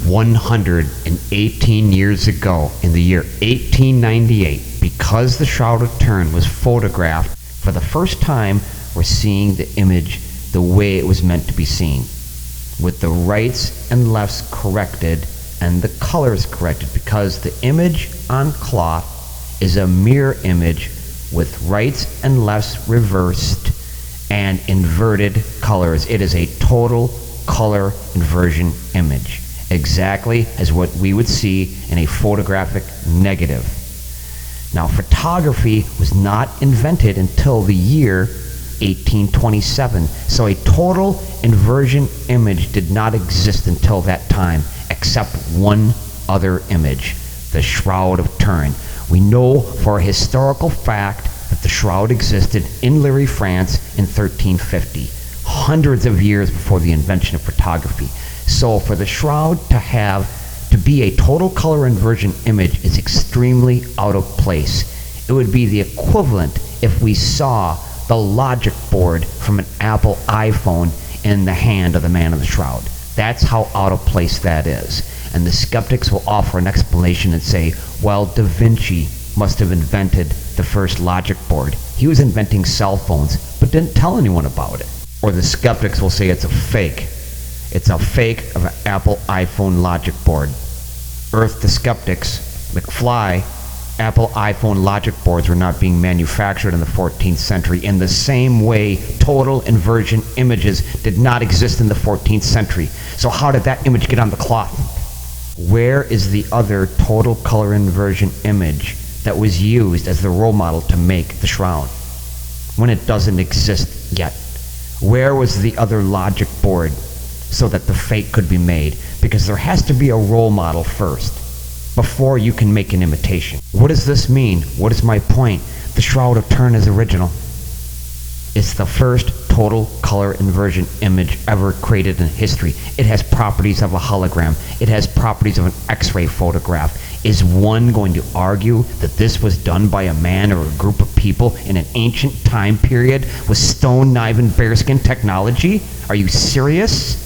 118 years ago, in the year 1898, because the Shroud of Turin was photographed for the first time, we're seeing the image the way it was meant to be seen, with the rights and lefts corrected and the colors corrected, because the image on cloth is a mirror image with rights and lefts reversed and inverted colors. It is a total color inversion image, exactly as what we would see in a photographic negative. Now, photography was not invented until the year 1827, so a total inversion image did not exist until that time, except one other image, the Shroud of Turin. We know for a historical fact that the shroud existed in Liry, France in 1350, hundreds of years before the invention of photography. So for the shroud to be a total color inversion image is extremely out of place. It would be the equivalent if we saw the logic board from an Apple iPhone in the hand of the man in the shroud. That's how out of place that is. And the skeptics will offer an explanation and say, well, Da Vinci must have invented the first logic board. He was inventing cell phones, but didn't tell anyone about it. Or the skeptics will say it's a fake. It's a fake of an Apple iPhone logic board. Earth the skeptics, McFly, Apple iPhone logic boards were not being manufactured in the 14th century. In the same way, total inversion images did not exist in the 14th century. So how did that image get on the cloth? Where is the other total color inversion image that was used as the role model to make the shroud when it doesn't exist yet? Where was the other logic board so that the fake could be made? Because there has to be a role model first before you can make an imitation. What does this mean? What is my point? The Shroud of Turin is original. It's the first total color inversion image ever created in history. It has properties of a hologram. It has properties of an X-ray photograph. Is one going to argue that this was done by a man or a group of people in an ancient time period with stone, knife, and bearskin technology? Are you serious?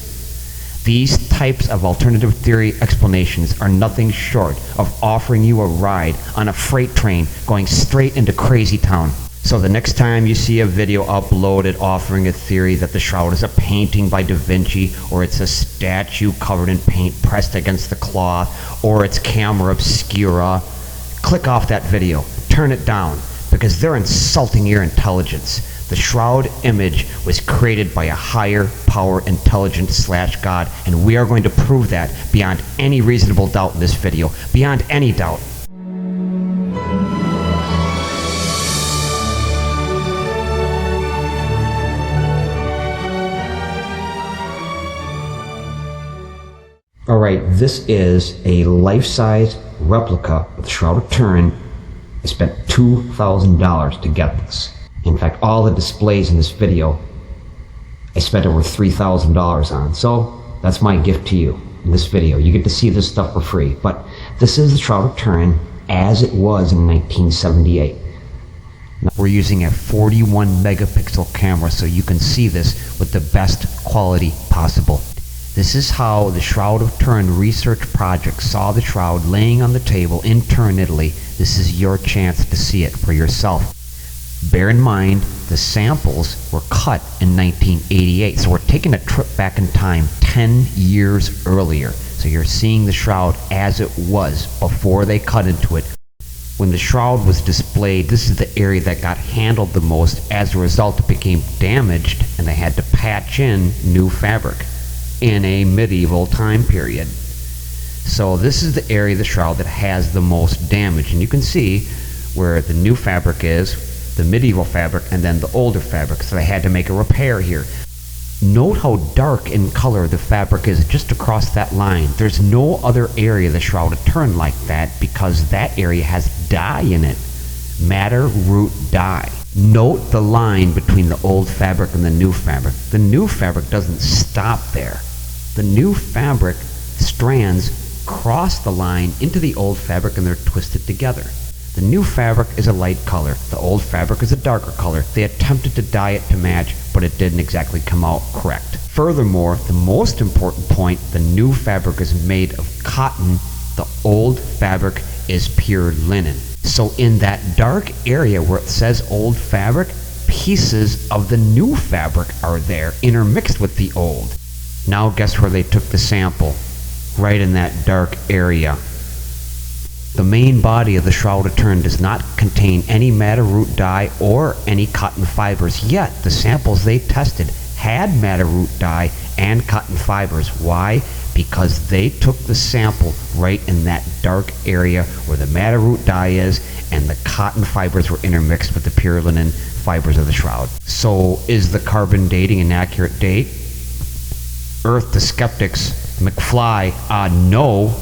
These types of alternative theory explanations are nothing short of offering you a ride on a freight train going straight into crazy town. So the next time you see a video uploaded offering a theory that the shroud is a painting by Da Vinci, or it's a statue covered in paint pressed against the cloth, or it's camera obscura, click off that video, turn it down, because they're insulting your intelligence. The shroud image was created by a higher power intelligence / God, and we are going to prove that beyond any reasonable doubt in this video, beyond any doubt. Alright, this is a life-size replica of the Shroud of Turin. I spent $2,000 to get this. In fact, all the displays in this video, I spent over $3,000 on. So that's my gift to you in this video. You get to see this stuff for free. But this is the Shroud of Turin as it was in 1978. Now, we're using a 41 megapixel camera so you can see this with the best quality possible. This is how the Shroud of Turin research project saw the shroud laying on the table in Turin, Italy. This is your chance to see it for yourself. Bear in mind, the samples were cut in 1988, so we're taking a trip back in time 10 years earlier. So you're seeing the shroud as it was before they cut into it. When the shroud was displayed, this is the area that got handled the most. As a result, it became damaged, and they had to patch in new fabric in a medieval time period. So this is the area of the shroud that has the most damage, and you can see where the new fabric is, the medieval fabric, and then the older fabric. So they had to make a repair here. Note how dark in color the fabric is just across that line. There's no other area of the Shroud of Turin like that, because that area has dye in it. Madder root dye. Note the line between the old fabric and the new fabric. The new fabric doesn't stop there. The new fabric strands cross the line into the old fabric and they're twisted together. The new fabric is a light color. The old fabric is a darker color. They attempted to dye it to match, but it didn't exactly come out correct. Furthermore, the most important point, the new fabric is made of cotton. The old fabric is pure linen. So in that dark area where it says old fabric, pieces of the new fabric are there, intermixed with the old. Now guess where they took the sample? Right in that dark area. The main body of the Shroud of Turin does not contain any madder root dye or any cotton fibers, yet the samples they tested had madder root dye and cotton fibers. Why? Because they took the sample right in that dark area where the madder root dye is, and the cotton fibers were intermixed with the pure linen fibers of the shroud. So is the carbon dating an accurate date? Earth to skeptics, McFly, no.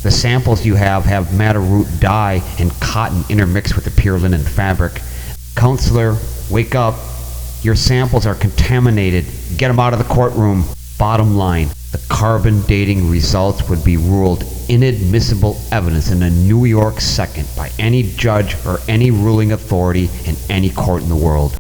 The samples you have madder root dye and cotton intermixed with the pure linen fabric. Counselor, wake up. Your samples are contaminated. Get them out of the courtroom. Bottom line, the carbon dating results would be ruled inadmissible evidence in a New York second by any judge or any ruling authority in any court in the world.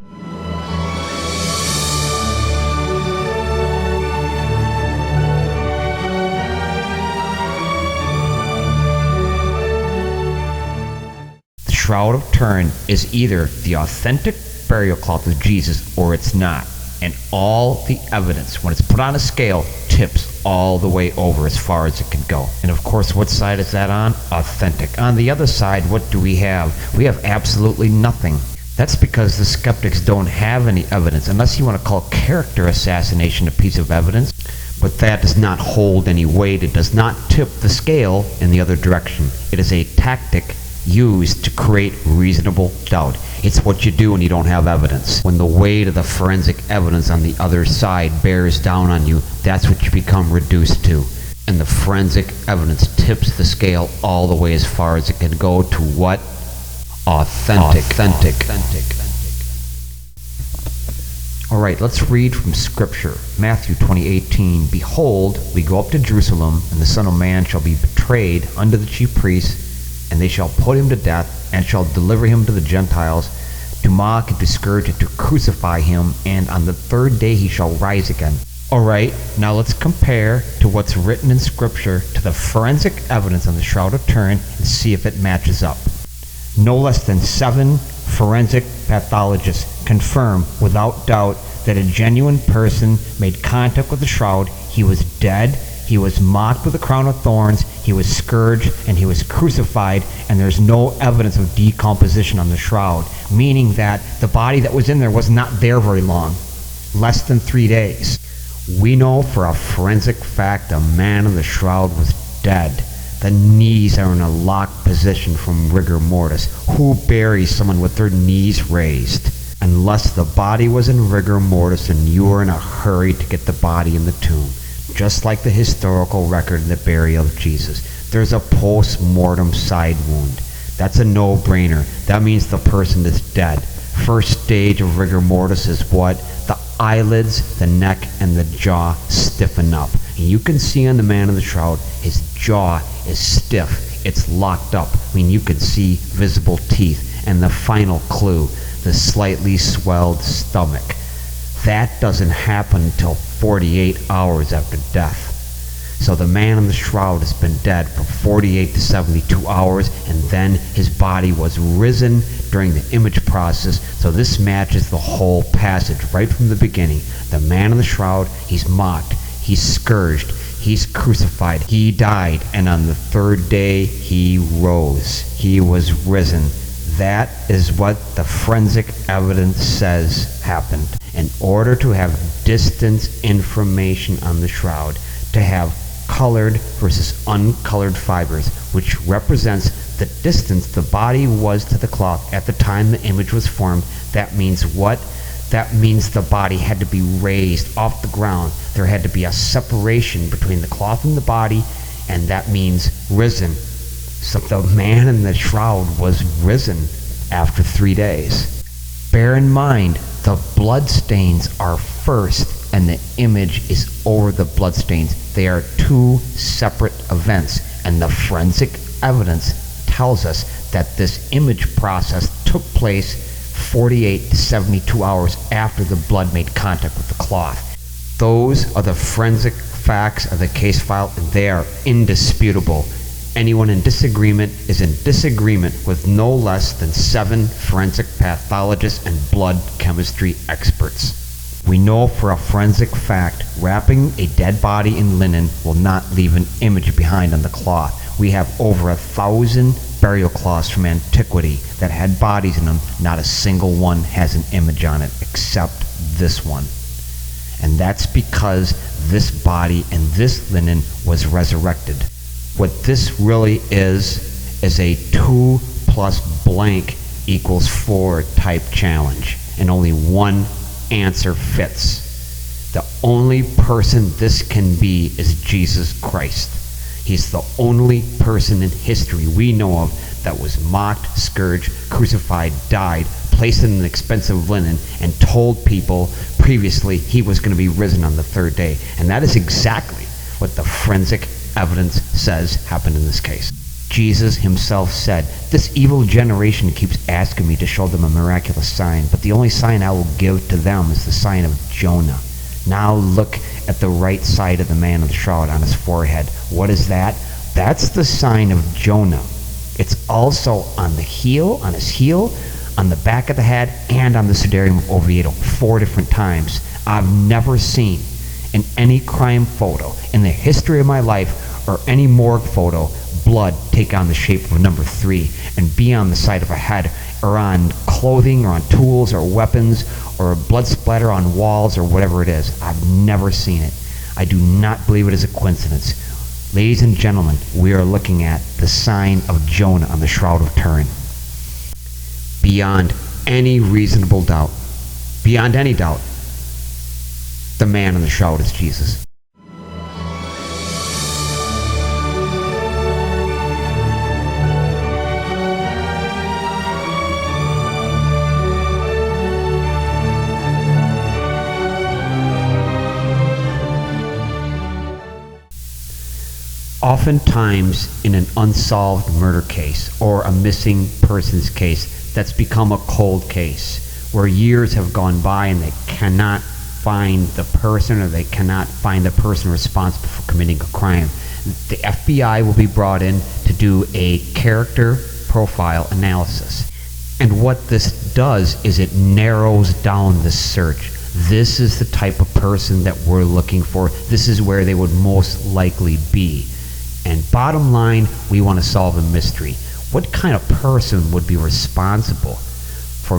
The Shroud of Turin is either the authentic burial cloth of Jesus or it's not. And all the evidence, when it's put on a scale, tips all the way over as far as it can go. And of course, what side is that on? Authentic. On the other side, what do we have? We have absolutely nothing. That's because the skeptics don't have any evidence, unless you want to call character assassination a piece of evidence. But that does not hold any weight. It does not tip the scale in the other direction. It is a tactic used to create reasonable doubt. It's what you do when you don't have evidence. When the weight of the forensic evidence on the other side bears down on you, that's what you become reduced to. And the forensic evidence tips the scale all the way as far as it can go to what? Authentic. All right, let's read from Scripture. Matthew 20:18. Behold, we go up to Jerusalem, and the Son of Man shall be betrayed unto the chief priests, and they shall put him to death, and shall deliver him to the Gentiles, to mock and to scourge and to crucify him, and on the third day he shall rise again. Alright, now let's compare to what's written in Scripture to the forensic evidence on the Shroud of Turin and see if it matches up. No less than 7 forensic pathologists confirm without doubt that a genuine person made contact with the shroud. He was dead, he was mocked with a crown of thorns, he was scourged, and he was crucified, and there's no evidence of decomposition on the shroud, meaning that the body that was in there was not there very long, less than 3 days. We know for a forensic fact the man in the shroud was dead. The knees are in a locked position from rigor mortis. Who buries someone with their knees raised? Unless the body was in rigor mortis and you were in a hurry to get the body in the tomb. Just like the historical record in the burial of Jesus. There's a post-mortem side wound. That's a no-brainer. That means the person is dead. First stage of rigor mortis is what? The eyelids, the neck, and the jaw stiffen up. And you can see on the man in the shroud, his jaw is stiff. It's locked up. I mean, you can see visible teeth. And the final clue, the slightly swelled stomach. That doesn't happen until 48 hours after death. So the man in the shroud has been dead for 48 to 72 hours, and then his body was risen during the image process. So this matches the whole passage right from the beginning. The man in the shroud, he's mocked, he's scourged, he's crucified, he died, and on the third day he rose. He was risen. That is what the forensic evidence says happened. In order to have distance information on the shroud, to have colored versus uncolored fibers, which represents the distance the body was to the cloth at the time the image was formed, that means what? That means the body had to be raised off the ground. There had to be a separation between the cloth and the body, and that means risen. So the man in the shroud was risen after 3 days. Bear in mind, the bloodstains are first, and the image is over the bloodstains. They are 2 separate events, and the forensic evidence tells us that this image process took place 48 to 72 hours after the blood made contact with the cloth. Those are the forensic facts of the case file, and they are indisputable. Anyone in disagreement is in disagreement with no less than 7 forensic pathologists and blood chemistry experts. We know for a forensic fact wrapping a dead body in linen will not leave an image behind on the cloth. We have over 1,000 burial cloths from antiquity that had bodies in them. Not a single one has an image on it except this one. And that's because this body and this linen was resurrected. What this really is a 2 plus blank equals 4 type challenge, and only one answer fits. The only person this can be is Jesus Christ. He's the only person in history we know of that was mocked, scourged, crucified, died, placed in an expensive linen, and told people previously he was going to be risen on the 3rd day. And that is exactly what the forensic evidence says happened in this case. Jesus himself said, "This evil generation keeps asking me to show them a miraculous sign, but the only sign I will give to them is the sign of Jonah." Now look at the right side of the man of the shroud on his forehead. What is that? That's the sign of Jonah. It's also on the heel, on his heel, on the back of the head, and on the sudarium of Oviedo 4 different times. I've never seen in any crime photo in the history of my life or any morgue photo blood take on the shape of number 3 and be on the side of a head or on clothing or on tools or weapons or blood splatter on walls or whatever it is. I've never seen it. I do not believe it is a coincidence. Ladies and gentlemen, we are looking at the sign of Jonah on the Shroud of Turin. Beyond any reasonable doubt, beyond any doubt, the man in the shroud is Jesus. Oftentimes in an unsolved murder case or a missing persons case that's become a cold case where years have gone by and they cannot find the person or they cannot find the person responsible for committing a crime, the FBI will be brought in to do a character profile analysis. And what this does is it narrows down the search. This is the type of person that we're looking for. This is where they would most likely be. And bottom line, we want to solve a mystery. What kind of person would be responsible for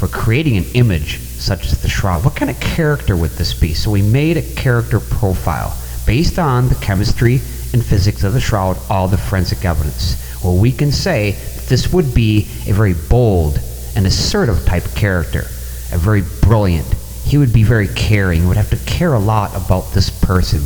creating an image such as the shroud? What kind of character would this be? So we made a character profile based on the chemistry and physics of the shroud, all the forensic evidence. Well, we can say that this would be a very bold and assertive type of character, a very brilliant. He would be very caring. He would have to care a lot about this person.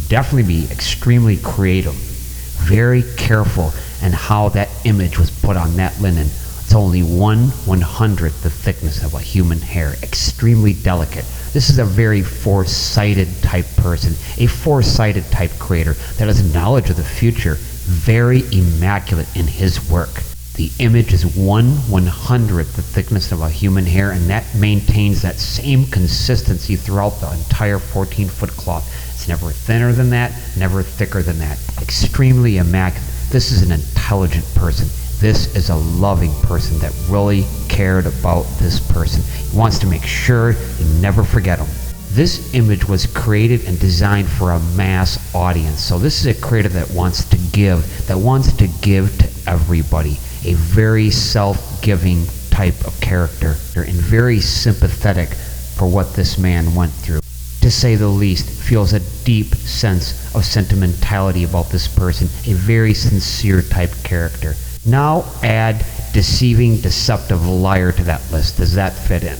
Definitely be extremely creative, very careful in how that image was put on that linen. It's only 1/100th the thickness of a human hair, extremely delicate. This is a very foresighted type person, a foresighted type creator that has knowledge of the future, very immaculate in his work. The image is 1/100th the thickness of a human hair, and that maintains that same consistency throughout the entire 14-foot cloth. It's never thinner than that, never thicker than that. Extremely immaculate. This is an intelligent person. This is a loving person that really cared about this person. He wants to make sure you never forget him. This image was created and designed for a mass audience. So this is a creator that wants to give to everybody. A very self-giving type of character and very sympathetic for what this man went through. To say the least, feels a deep sense of sentimentality about this person, a very sincere type character. Now add deceiving, deceptive liar to that list. Does that fit in?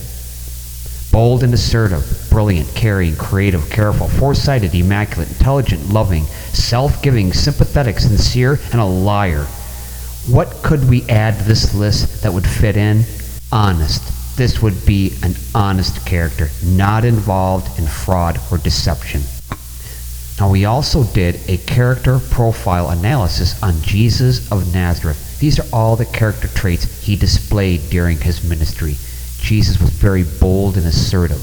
Bold and assertive, brilliant, caring, creative, careful, foresighted, immaculate, intelligent, loving, self-giving, sympathetic, sincere, and a liar. What could we add to this list that would fit in? Honest. This would be an honest character, not involved in fraud or deception. Now we also did a character profile analysis on Jesus of Nazareth. These are all the character traits he displayed during his ministry. Jesus was very bold and assertive,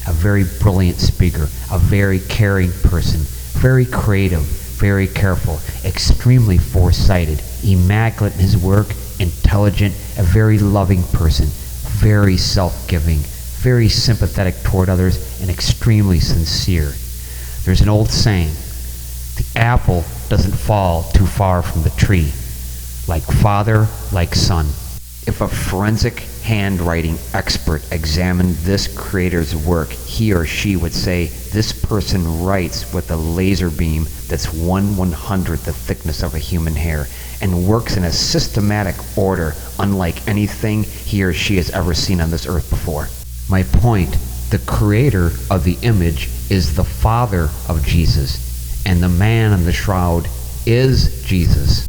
a very brilliant speaker, a very caring person, very creative, very careful, extremely foresighted, immaculate in his work, intelligent, a very loving person, very self-giving, very sympathetic toward others, and extremely sincere. There's an old saying, the apple doesn't fall too far from the tree. Like father, like son. If a forensic handwriting expert examined this creator's work, he or she would say, this person writes with a laser beam that's 1/100th the thickness of a human hair and works in a systematic order unlike anything he or she has ever seen on this earth before. My point, the creator of the image is the father of Jesus, and the man in the shroud is Jesus.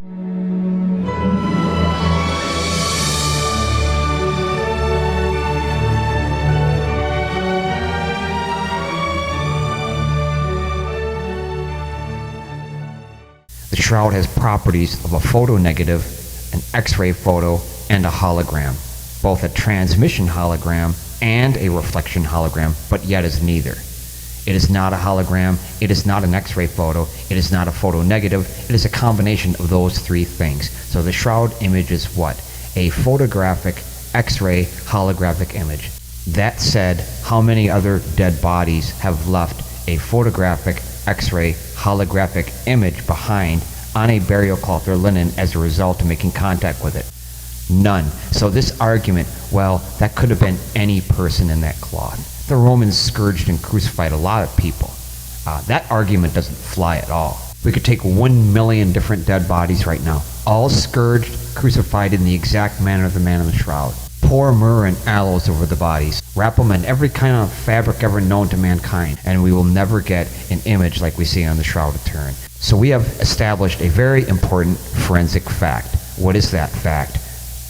The shroud has properties of a photonegative, an X-ray photo, and a hologram, both a transmission hologram and a reflection hologram, but yet is neither. It is not a hologram, it is not an X-ray photo, it is not a photonegative, it is a combination of those three things. So the shroud image is what? A photographic X-ray holographic image. That said, how many other dead bodies have left a photographic X-ray holographic image behind on a burial cloth or linen as a result of making contact with it? None. So this argument, well, that could have been any person in that cloth. The Romans scourged and crucified a lot of people. That argument doesn't fly at all. We could take 1 million different dead bodies right now, all scourged, crucified in the exact manner of the man in the shroud. Pour myrrh and aloes over the bodies. Wrap them in every kind of fabric ever known to mankind, and we will never get an image like we see on the Shroud of Turin. So we have established a very important forensic fact. What is that fact?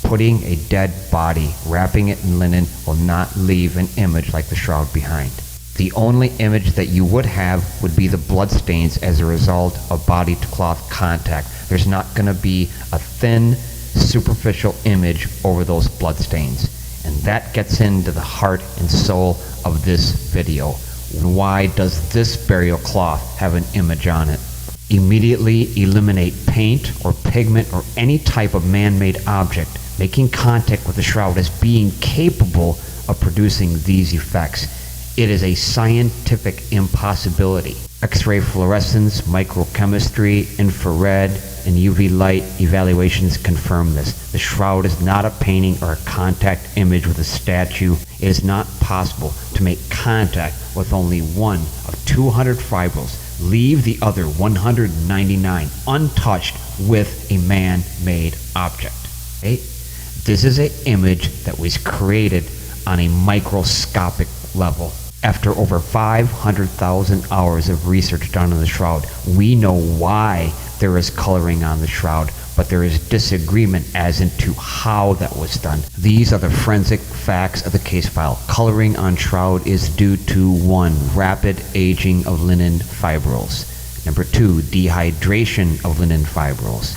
Putting a dead body, wrapping it in linen, will not leave an image like the shroud behind. The only image that you would have would be the bloodstains as a result of body-to-cloth contact. There's not going to be a thin, superficial image over those bloodstains. And that gets into the heart and soul of this video. Why does this burial cloth have an image on it? Immediately eliminate paint or pigment or any type of man-made object making contact with the shroud as being capable of producing these effects. It is a scientific impossibility. X-ray fluorescence, microchemistry, infrared, and UV light evaluations confirm this. The shroud is not a painting or a contact image with a statue. It is not possible to make contact with only one of 200 fibrils. Leave the other 199 untouched with a man-made object. Okay? This is an image that was created on a microscopic level. After over 500,000 hours of research done on the shroud, we know why there is coloring on the shroud, but there is disagreement as into how that was done. These are the forensic facts of the case file. Coloring on shroud is due to 1. Rapid aging of linen fibrils. 2. Dehydration of linen fibrils.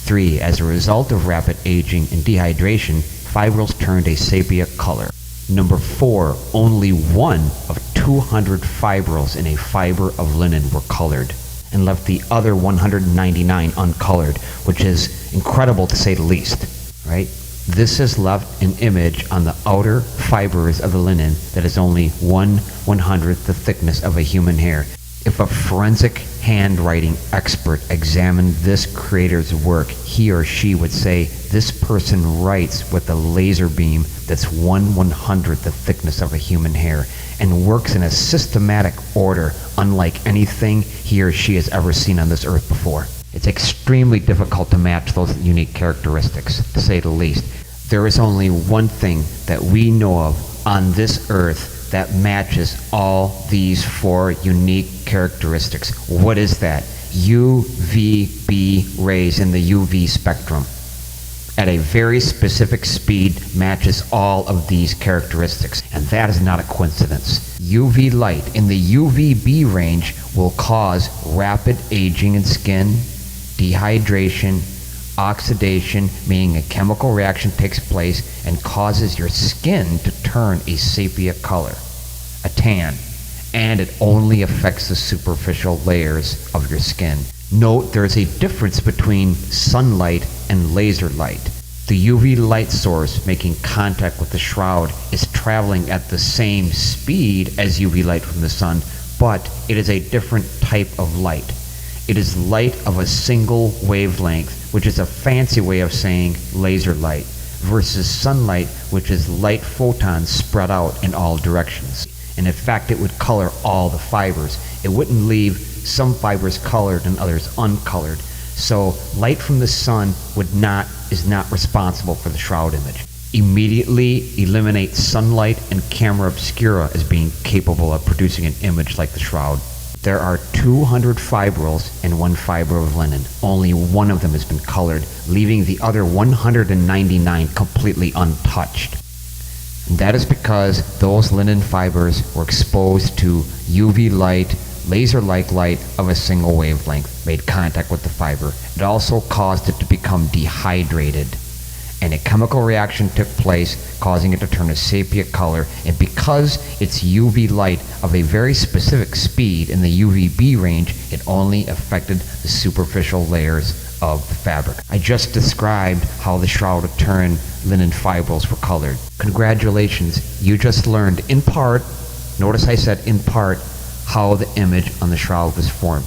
3. As a result of rapid aging and dehydration, fibrils turned a sepia color. 4. Only one of 200 fibrils in a fiber of linen were colored, and left the other 199 uncolored, which is incredible to say the least, right? This has left an image on the outer fibers of the linen that is only 1/100th the thickness of a human hair. If a forensic handwriting expert examined this creator's work, he or she would say, this person writes with a laser beam that's 1/100th the thickness of a human hair and works in a systematic order unlike anything he or she has ever seen on this earth before. It's extremely difficult to match those unique characteristics, to say the least. There is only one thing that we know of on this earth that matches all these 4 unique characteristics. What is that? UVB rays in the UV spectrum at a very specific speed matches all of these characteristics, and that is not a coincidence. UV light in the UVB range will cause rapid aging in skin, dehydration, Oxidation, meaning a chemical reaction takes place and causes your skin to turn a sepia color, a tan, and it only affects the superficial layers of your skin. Note there is a difference between sunlight and laser light. The UV light source making contact with the shroud is traveling at the same speed as UV light from the sun, but it is a different type of light. It is light of a single wavelength, which is a fancy way of saying laser light, versus sunlight, which is light photons spread out in all directions. And in fact, it would color all the fibers. It wouldn't leave some fibers colored and others uncolored. So light from the sun is not responsible for the shroud image. Immediately eliminate sunlight and camera obscura as being capable of producing an image like the shroud. There are 200 fibrils and 1 fiber of linen. Only one of them has been colored, leaving the other 199 completely untouched. And that is because those linen fibers were exposed to UV light, laser-like light of a single wavelength, made contact with the fiber. It also caused it to become dehydrated, and a chemical reaction took place, causing it to turn a sepia color. And because it's UV light of a very specific speed in the UVB range, it only affected the superficial layers of the fabric. I just described how the Shroud of Turin linen fibrils were colored. Congratulations, you just learned in part, notice I said in part, how the image on the shroud was formed.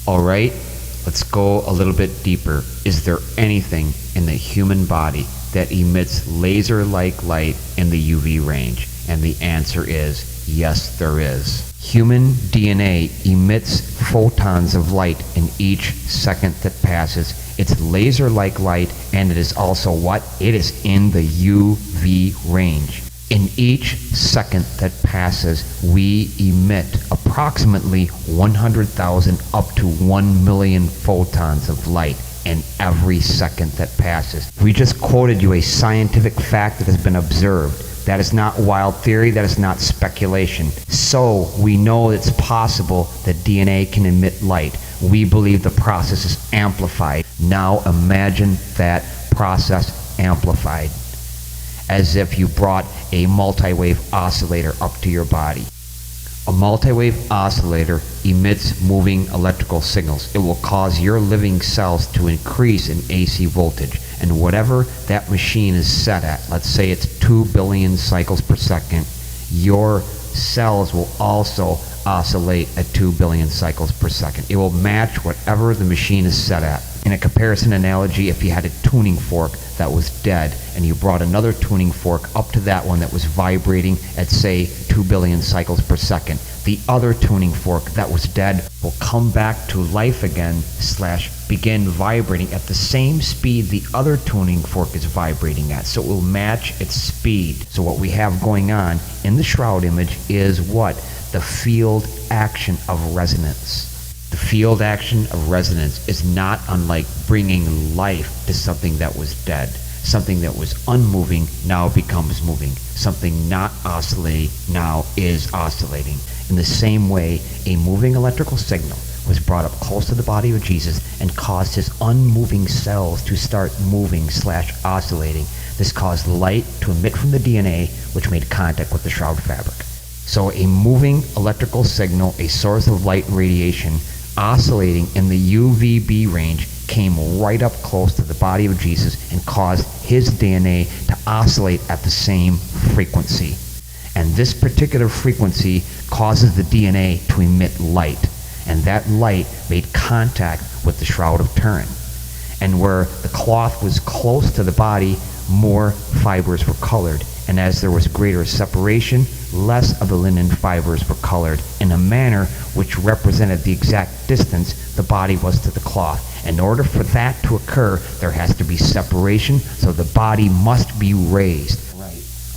Alright, let's go a little bit deeper. Is there anything in the human body that emits laser-like light in the UV range? And the answer is yes, there is. Human DNA emits photons of light in each second that passes. It's laser-like light, and it is also what? It is in the UV range. In each second that passes, we emit approximately 100,000 up to 1 million photons of light in every second that passes. We just quoted you a scientific fact that has been observed. That is not wild theory, that is not speculation. So we know it's possible that DNA can emit light. We believe the process is amplified. Now imagine that process amplified, as if you brought a multi-wave oscillator up to your body. A multi-wave oscillator emits moving electrical signals. It will cause your living cells to increase in AC voltage, and whatever that machine is set at, let's say it's 2 billion cycles per second, your cells will also oscillate at 2 billion cycles per second. It will match whatever the machine is set at. In a comparison analogy, if you had a tuning fork that was dead and you brought another tuning fork up to that one that was vibrating at, say, 2 billion cycles per second, the other tuning fork that was dead will come back to life again / begin vibrating at the same speed the other tuning fork is vibrating at. So it will match its speed. So what we have going on in the shroud image is what? The field action of resonance. The field action of resonance is not unlike bringing life to something that was dead. Something that was unmoving now becomes moving. Something not oscillating now is oscillating. In the same way, a moving electrical signal was brought up close to the body of Jesus and caused his unmoving cells to start moving / oscillating. This caused light to emit from the DNA, which made contact with the shroud fabric. So a moving electrical signal, a source of light radiation, oscillating in the UVB range, came right up close to the body of Jesus and caused his DNA to oscillate at the same frequency. And this particular frequency causes the DNA to emit light. And that light made contact with the Shroud of Turin. And where the cloth was close to the body, more fibers were colored. And as there was greater separation, less of the linen fibers were colored in a manner which represented the exact distance the body was to the cloth. In order for that to occur, there has to be separation, so the body must be raised.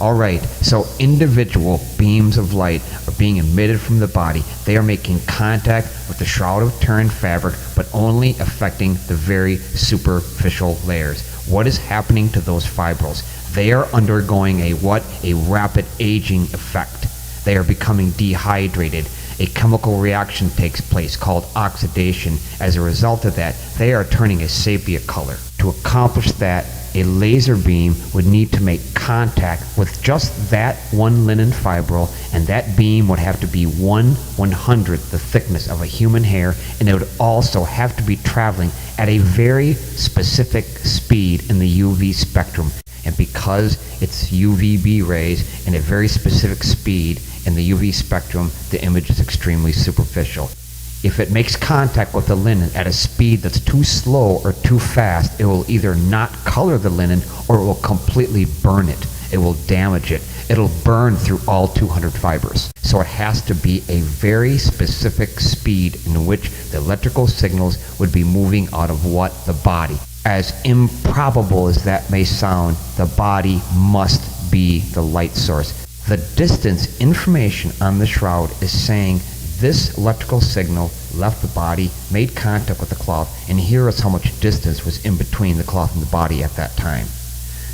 Alright, so individual beams of light are being emitted from the body. They are making contact with the Shroud of Turin fabric, but only affecting the very superficial layers. What is happening to those fibrils? They are undergoing a rapid aging effect. They are becoming dehydrated. A chemical reaction takes place called oxidation. As a result of that, they are turning a sepia color. To To accomplish that, a laser beam would need to make contact with just that one linen fibril, and that beam would have to be 1/100th the thickness of a human hair, and it would also have to be traveling at a very specific speed in the UV spectrum. And because it's UVB rays and a very specific speed in the UV spectrum, the image is extremely superficial. If it makes contact with the linen at a speed that's too slow or too fast, it will either not color the linen or it will completely burn it. It will damage it. It'll burn through all 200 fibers. So it has to be a very specific speed in which the electrical signals would be moving out of the body. As improbable as that may sound, the body must be the light source. The distance information on the shroud is saying this electrical signal left the body, made contact with the cloth, and here is how much distance was in between the cloth and the body at that time.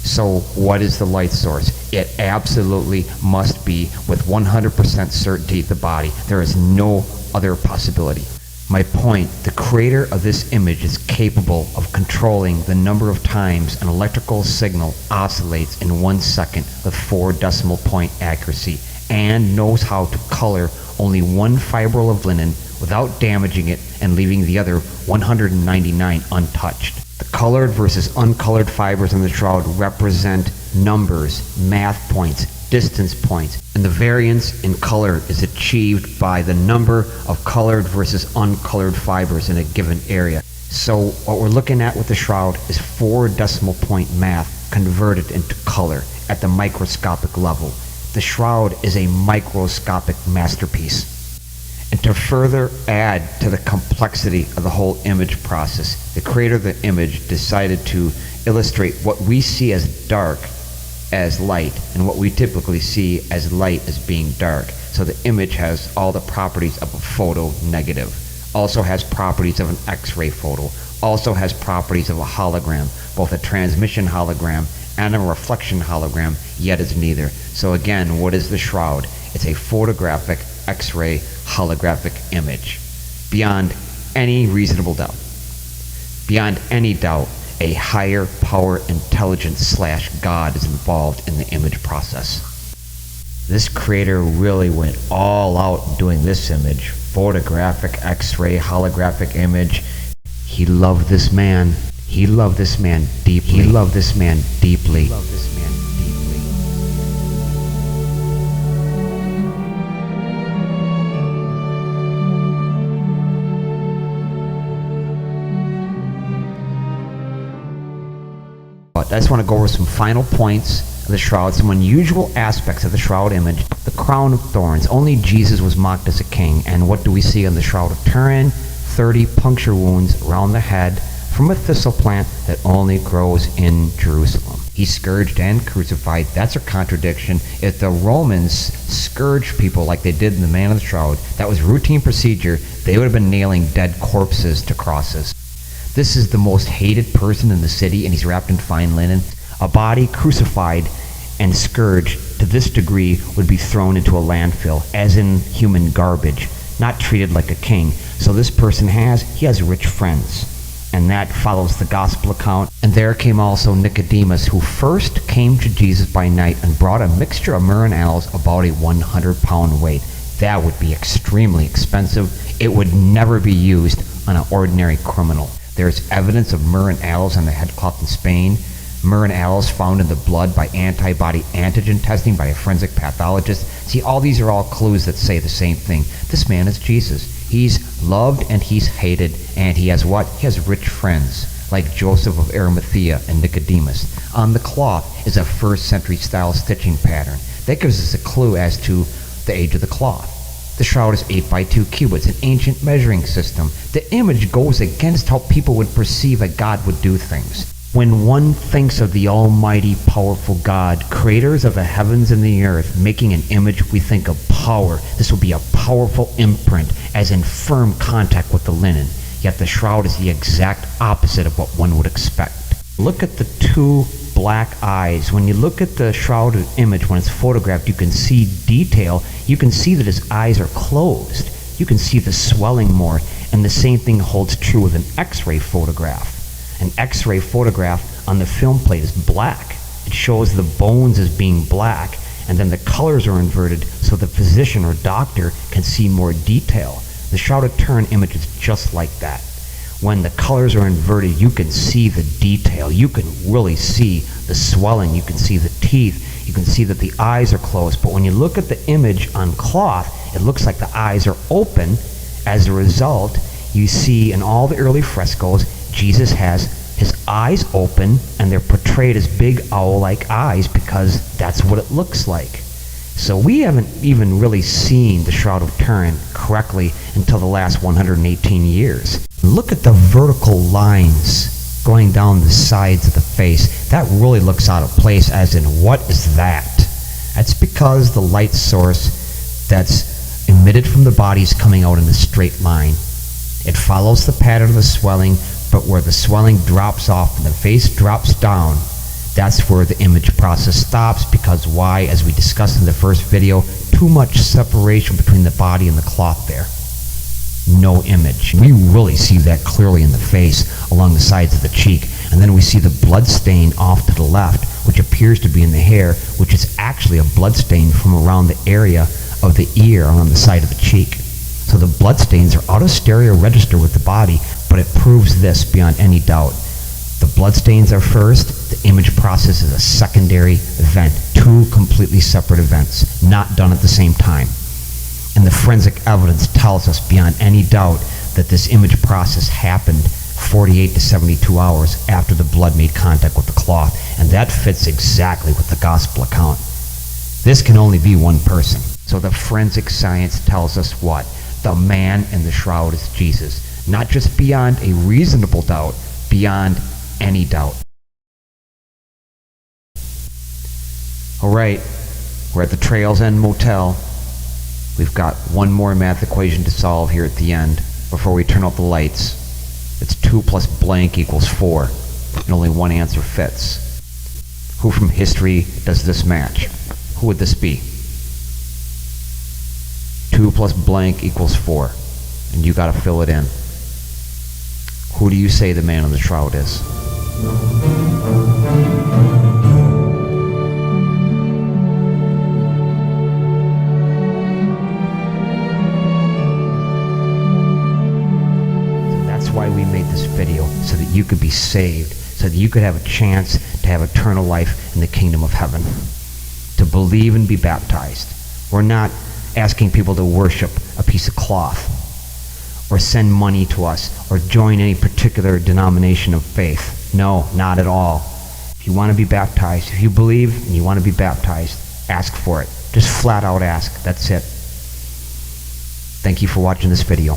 So what is the light source? It absolutely must be, with 100% certainty, the body. There is no other possibility. My point, the creator of this image is capable of controlling the number of times an electrical signal oscillates in 1 second with 4 decimal point accuracy, and knows how to color only one fibril of linen without damaging it and leaving the other 199 untouched. The colored versus uncolored fibers in the shroud represent numbers, math points, distance points, and the variance in color is achieved by the number of colored versus uncolored fibers in a given area. So what we're looking at with the shroud is 4 decimal point math converted into color at the microscopic level. The shroud is a microscopic masterpiece. And to further add to the complexity of the whole image process, the creator of the image decided to illustrate what we see as dark as light and what we typically see as light as being dark. So the image has all the properties of a photo negative, also has properties of an X-ray photo, also has properties of a hologram, both a transmission hologram and a reflection hologram, yet is neither. So again, what is the shroud? It's a photographic X-ray holographic image. Beyond any reasonable doubt. Beyond any doubt, a higher power intelligence / God is involved in the image process. This creator really went all out doing this image. Photographic X-ray holographic image. He loved this man. He loved this man deeply. He loved this man deeply. He loved this man deeply. I just want to go over some final points of the shroud, some unusual aspects of the shroud image. The crown of thorns. Only Jesus was mocked as a king. And what do we see on the Shroud of Turin? 30 puncture wounds around the head from a thistle plant that only grows in Jerusalem. He's scourged and crucified. That's a contradiction. If the Romans scourged people like they did in the Man of the Shroud, that was routine procedure, they would have been nailing dead corpses to crosses. This is the most hated person in the city, and he's wrapped in fine linen. A body crucified and scourged to this degree would be thrown into a landfill, as in human garbage, not treated like a king. So this person has rich friends. And that follows the gospel account. And there came also Nicodemus, who first came to Jesus by night and brought a mixture of myrrh and aloes, about a 100-pound weight. That would be extremely expensive. It would never be used on an ordinary criminal. There's evidence of myrrh and aloes on the headcloth in Spain. Myrrh and aloes found in the blood by antibody antigen testing by a forensic pathologist. See, all these are all clues that say the same thing. This man is Jesus. He's loved and he's hated, and he has what? He has rich friends, like Joseph of Arimathea and Nicodemus. On the cloth is a 1st century style stitching pattern. That gives us a clue as to the age of the cloth. The shroud is 8 by 2 cubits, an ancient measuring system. The image goes against how people would perceive a God would do things. When one thinks of the almighty, powerful God, creators of the heavens and the earth, making an image, we think of power. This will be a powerful imprint, as in firm contact with the linen. Yet the shroud is the exact opposite of what one would expect. Look at the 2 black eyes. When you look at the shrouded image when it's photographed, you can see detail. You can see that his eyes are closed. You can see the swelling more. And the same thing holds true with an X-ray photograph. An X-ray photograph on the film plate is black. It shows the bones as being black, and then the colors are inverted so the physician or doctor can see more detail. The Shroud of Turin image is just like that. When the colors are inverted, you can see the detail. You can really see the swelling. You can see the teeth. You can see that the eyes are closed. But when you look at the image on cloth, it looks like the eyes are open. As a result, you see in all the early frescoes, Jesus has his eyes open, and they're portrayed as big owl-like eyes because that's what it looks like. So we haven't even really seen the Shroud of Turin correctly until the last 118 years. Look at the vertical lines going down the sides of the face. That really looks out of place, as in, what is that? That's because the light source that's emitted from the body is coming out in a straight line. It follows the pattern of the swelling, but where the swelling drops off and the face drops down, that's where the image process stops. Because why? As we discussed in the first video, too much separation between the body and the cloth there. No image. We really see that clearly in the face along the sides of the cheek. And then we see the blood stain off to the left, which appears to be in the hair, which is actually a blood stain from around the area of the ear on the side of the cheek. So the blood stains are out of stereo register with the body, but it proves this beyond any doubt. The blood stains are first, the image process is a secondary event. Two completely separate events, not done at the same time. And the forensic evidence tells us beyond any doubt that this image process happened 48 to 72 hours after the blood made contact with the cloth. And that fits exactly with the gospel account. This can only be one person. So the forensic science tells us what? The man in the shroud is Jesus. Not just beyond a reasonable doubt, beyond any doubt. All right, we're at the Trails End Motel. We've got one more math equation to solve here at the end before we turn out the lights. It's 2 plus blank equals 4, and only one answer fits. Who from history does this match? Who would this be? 2 plus blank equals 4, and you got to fill it in. Who do you say the man in the shroud is? So that's why we made this video, so that you could be saved, so that you could have a chance to have eternal life in the kingdom of heaven, to believe and be baptized. We're not asking people to worship a piece of cloth, or send money to us, or join any particular denomination of faith. No, not at all. If you want to be baptized, if you believe and you want to be baptized, ask for it. Just flat out ask. That's it. Thank you for watching this video.